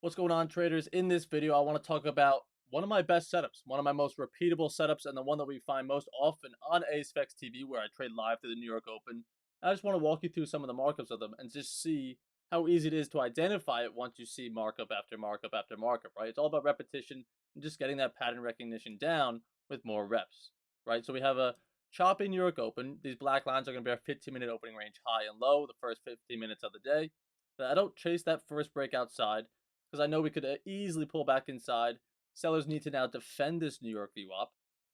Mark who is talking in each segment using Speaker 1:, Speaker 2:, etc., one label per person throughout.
Speaker 1: What's going on, traders? In this video, I want to talk about one of my best setups, one of my most repeatable setups, and the one that we find most often on AceFX TV, where I trade live to the New York Open. I just want to walk you through some of the markups of them and just see how easy it is to identify it once you see markup after markup after markup, right? It's all about repetition and just getting that pattern recognition down with more reps, right? So we have a choppy New York Open. These black lines are going to be our 15-minute opening range high and low, the first 15 minutes of the day. But I don't chase that first break outside because I know we could easily pull back inside. Sellers need to now defend this New York VWAP,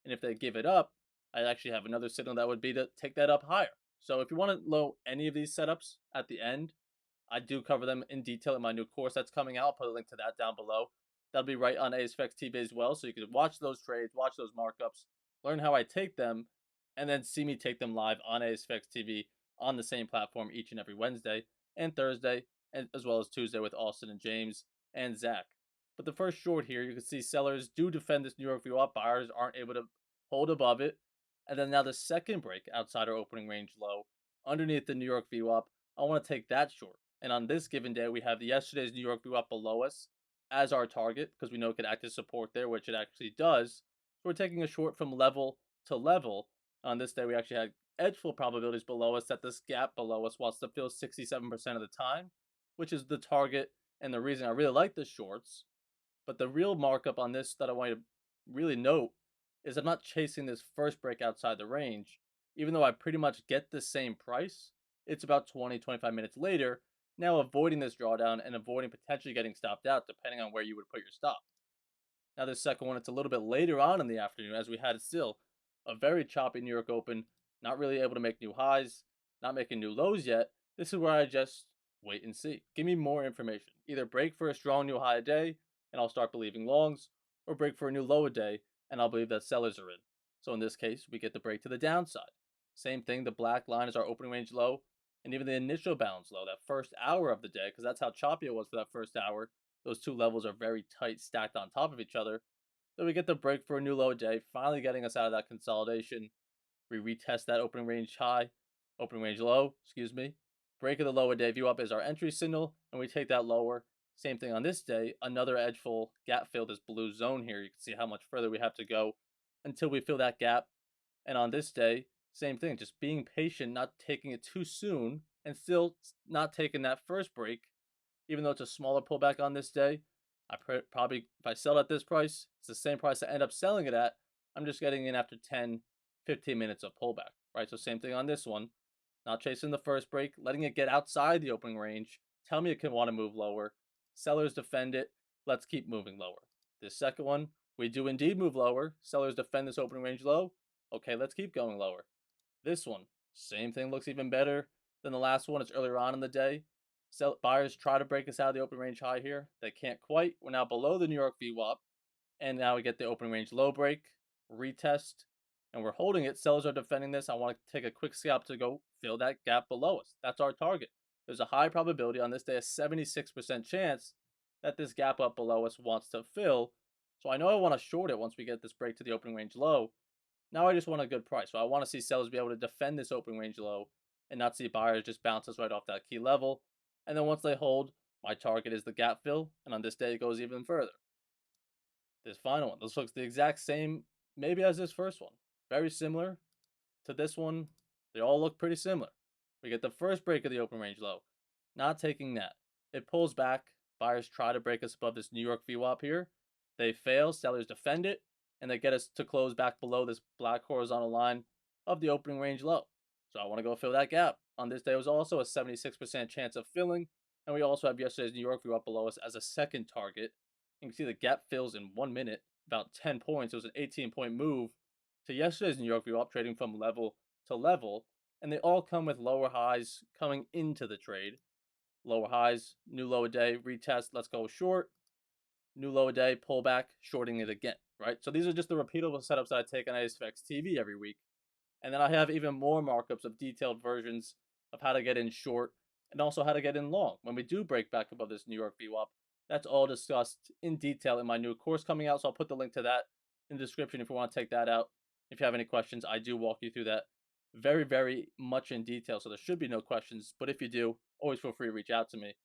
Speaker 1: and if they give it up, I actually have another signal that would be to take that up higher. So if you want to know any of these setups at the end, I do cover them in detail in my new course that's coming out. I'll put a link to that down below. That'll be right on ASFX TV as well, so you can watch those trades, watch those markups, learn how I take them, and then see me take them live on ASFX TV on the same platform each and every Wednesday and Thursday, and as well as Tuesday with Austin and James and Zach. But the first short here, you can see sellers do defend this New York VWAP. Buyers aren't able to hold above it. And then now the second break outside our opening range low, underneath the New York VWAP, I want to take that short. And on this given day, we have yesterday's New York VWAP below us as our target because we know it could act as support there, which it actually does. So we're taking a short from level to level. On this day, we actually had edge full probabilities below us that this gap below us wants to fill 67% of the time, which is the target and the reason I really like the shorts. But the real markup on this that I want you to really note is I'm not chasing this first break outside the range. Even though I pretty much get the same price, it's about 20, 25 minutes later, now avoiding this drawdown and avoiding potentially getting stopped out depending on where you would put your stop. Now this second one, it's a little bit later on in the afternoon as we had still a very choppy New York Open, not really able to make new highs, not making new lows yet. This is where I just wait and see. Give me more information. Either break for a strong new high a day and I'll start believing longs, or break for a new low a day and I'll believe that sellers are in. So in this case, we get the break to the downside. Same thing, the black line is our opening range low, and even the initial balance low, that first hour of the day, because that's how choppy it was for that first hour. Those two levels are very tight, stacked on top of each other. So we get the break for a new low day, finally getting us out of that consolidation. We retest that opening range low, excuse me. Break of the lower day view up is our entry signal, and we take that lower. Same thing on this day, another edge full gap fill this blue zone here. You can see how much further we have to go until we fill that gap. And on this day, same thing, just being patient, not taking it too soon, and still not taking that first break, even though it's a smaller pullback on this day. Probably, if I sell at this price, it's the same price I end up selling it at. I'm just getting in after 10, 15 minutes of pullback, right? So same thing on this one. Not chasing the first break, letting it get outside the opening range. Tell me it can want to move lower. Sellers defend it. Let's keep moving lower. This second one, we do indeed move lower. Sellers defend this opening range low. Okay, let's keep going lower. This one, same thing, looks even better than the last one. It's earlier on in the day. Buyers try to break us out of the open range high here. They can't quite. We're now below the New York VWAP. And now we get the open range low break, retest, and we're holding it. Sellers are defending this. I want to take a quick scalp to go fill that gap below us. That's our target. There's a high probability on this day, a 76% chance that this gap up below us wants to fill. So I know I want to short it once we get this break to the opening range low. Now I just want a good price. So I want to see sellers be able to defend this opening range low and not see buyers just bounce us right off that key level. And then once they hold, my target is the gap fill. And on this day, it goes even further. This final one, this looks the exact same, maybe as this first one. Very similar to this one. They all look pretty similar. We get the first break of the open range low. Not taking that. It pulls back. Buyers try to break us above this New York VWAP here. They fail. Sellers defend it. And they get us to close back below this black horizontal line of the opening range low. So I want to go fill that gap. On this day, it was also a 76% chance of filling. And we also have yesterday's New York VWAP below us as a second target. You can see the gap fills in 1 minute, about 10 points. It was an 18-point move to yesterday's New York VWAP, trading from level to level. And they all come with lower highs coming into the trade. Lower highs, new low a day, retest, let's go short. New low a day, pullback, shorting it again, right? So these are just the repeatable setups that I take on ASFX TV every week. And then I have even more markups of detailed versions of how to get in short and also how to get in long. When we do break back above this New York VWAP, that's all discussed in detail in my new course coming out. So I'll put the link to that in the description if you want to take that out. If you have any questions, I do walk you through that very, very much in detail. So there should be no questions. But if you do, always feel free to reach out to me.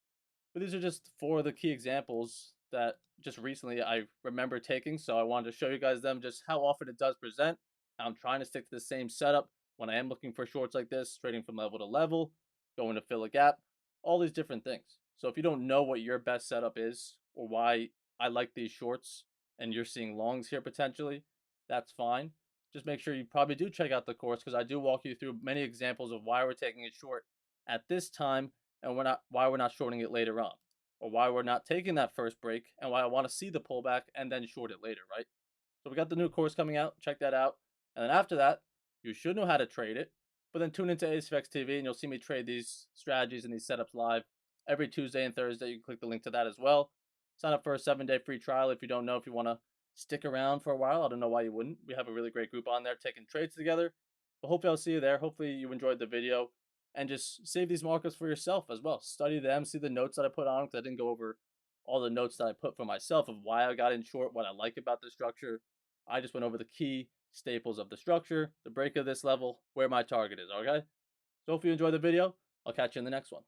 Speaker 1: But these are just four of the key examples that just recently I remember taking. So I wanted to show you guys them just how often it does present. I'm trying to stick to the same setup when I am looking for shorts like this, trading from level to level, going to fill a gap, all these different things. So if you don't know what your best setup is or why I like these shorts and you're seeing longs here potentially, that's fine. Just make sure you probably do check out the course because I do walk you through many examples of why we're taking it short at this time and why we're not shorting it later on, or why we're not taking that first break, and why I want to see the pullback and then short it later, right? So we got the new course coming out. Check that out, and then after that, you should know how to trade it. But then tune into AceFX TV, and you'll see me trade these strategies and these setups live every Tuesday and Thursday. You can click the link to that as well. Sign up for a 7-day free trial if you don't know if you want to stick around for a while. I don't know why you wouldn't. We have a really great group on there taking trades together. But hopefully I'll see you there. Hopefully you enjoyed the video and just save these markups for yourself as well. Study them, see the notes that I put on because I didn't go over all the notes that I put for myself of why I got in short, what I like about the structure. I just went over the key staples of the structure, the break of this level, where my target is, okay? So if you enjoyed the video, I'll catch you in the next one.